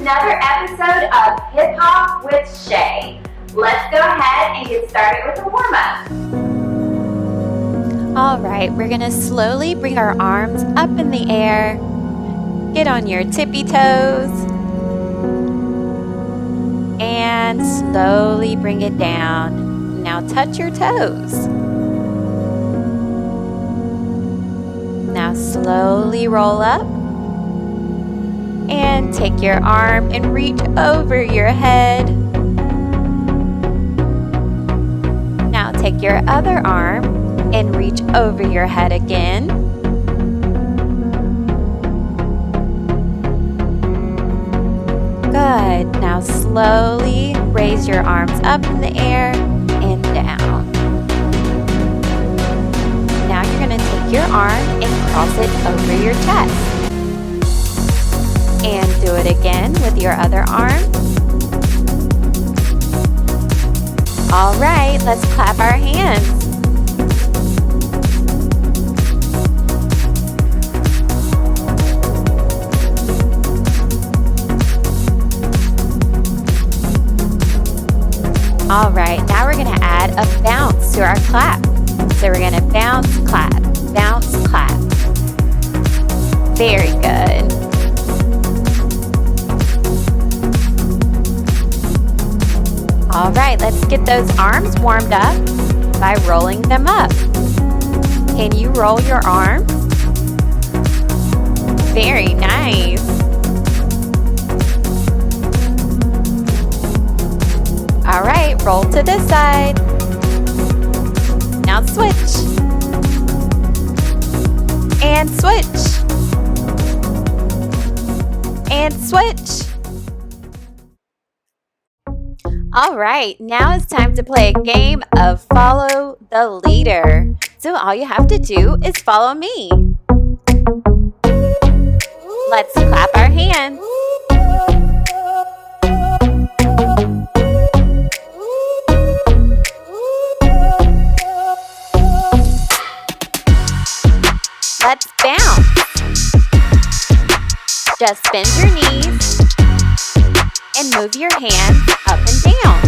another episode of Hip Hop with Shay. Let's go ahead and get started with the warm-up. All right, we're going to slowly bring our arms up in the air. Get on your tippy toes. And slowly bring it down. Now touch your toes. Now slowly roll up. And take your arm and reach over your head. Now take your other arm and reach over your head again. Good. Now slowly raise your arms up in the air and down. Now you're going to take your arm and cross it over your chest. And do it again with your other arm. All right, let's clap our hands. All right, now we're going to add a bounce to our clap. So we're going to bounce, clap, bounce, clap. Very good. All right, let's get those arms warmed up by rolling them up. Can you roll your arms? Very nice. All right, roll to this side. Now switch. And switch. And switch. All right, now it's time to play a game of follow the leader. So all you have to do is follow me. Let's clap our hands. Let's bounce. Just bend your knees and move your hands up and down.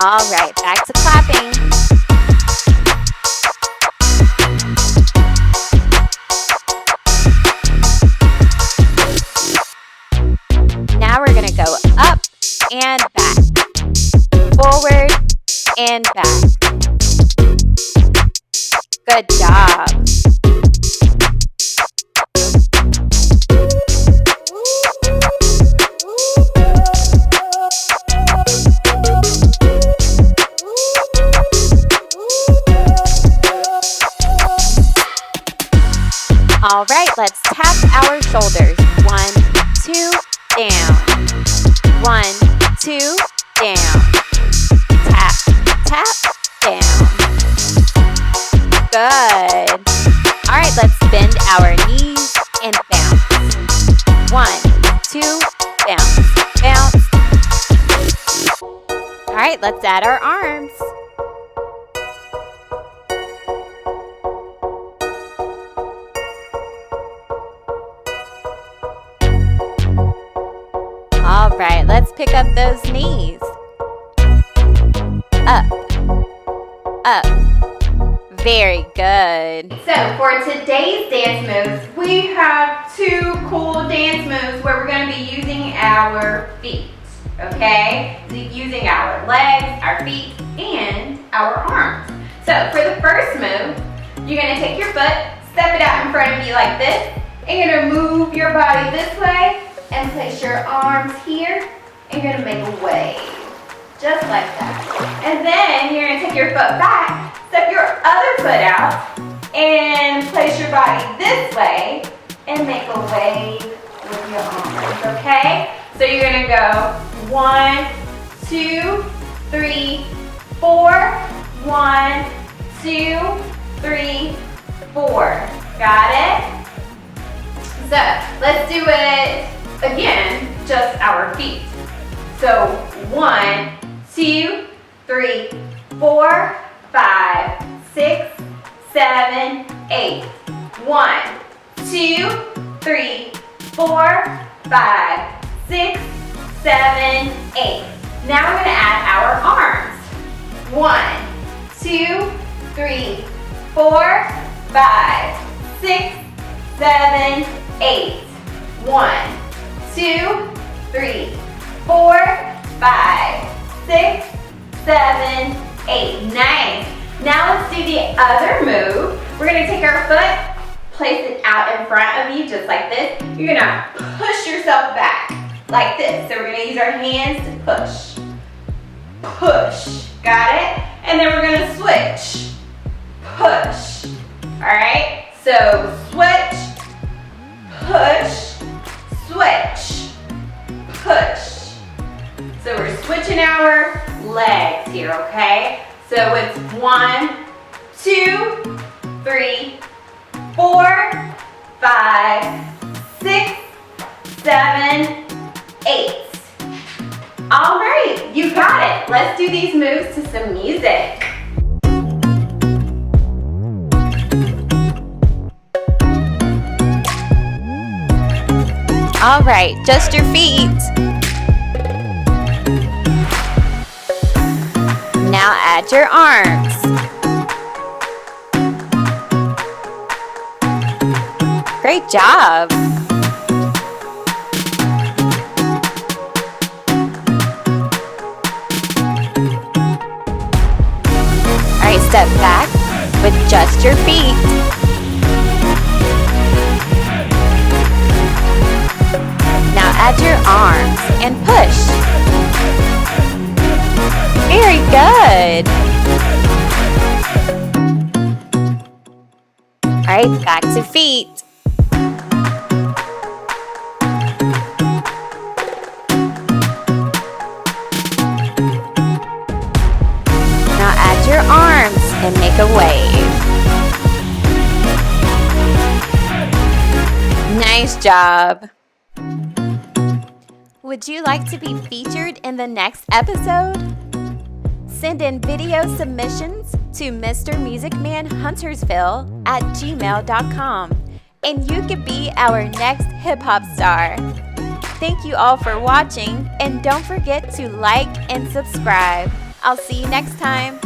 All right, back to clapping. Now we're going to go up and back, forward and back. Good job. All right, let's tap our shoulders. 1, 2, down. 1, 2, down. Tap, tap, down. Good. All right, let's bend our knees and bounce. 1, 2, bounce, bounce. All right, let's add our arms. All right, let's pick up those knees. Up, up. Very good. So for today's dance moves, we have two cool dance moves where we're going to be using our feet, okay? Using our legs, our feet, and our arms. So for the first move, you're going to take your foot, step it out in front of you like this, and you're going to move your body this way and place your arms here, and you're going to make a wave, just like that. And then you're going to take your foot back, step your other foot out, and place your body this way, and make a wave with your arms, okay? So you're going to go 1, 2, 3, 4, 1, 2, 3, 4. Got it? So let's do it again, just our feet. So 1, 2, 3, 4, 5, 6, 7, 8. 1, 2, 3, 4, 5, 6, 7, 8. Now we're going to add our arms. 1, 2, 3, 4, 5, 6, 7, 8. 1, 2, 3, 4, 5, 6, 7, 8. Nice. Now let's do the other move. We're going to take our foot, place it out in front of you just like this. You're going to push yourself back like this. So we're going to use our hands to push. Push. Got it? And then we're going to switch. Push. Alright? So switch, push, switch, push. So we're switching our legs here, okay? So it's 1, 2, 3, 4, 5, 6, 7, 8. All right, you got it. Let's do these moves to some music. All right, just your feet. Now add your arms. Great job. All right, step back with just your feet. Now add your arms and push. Very good. All right, back to feet. Now add your arms and make a wave. Nice job. Would you like to be featured in the next episode? Send in video submissions to mrmusicmanhuntersville@gmail.com and you could be our next hip-hop star. Thank you all for watching and don't forget to like and subscribe. I'll see you next time.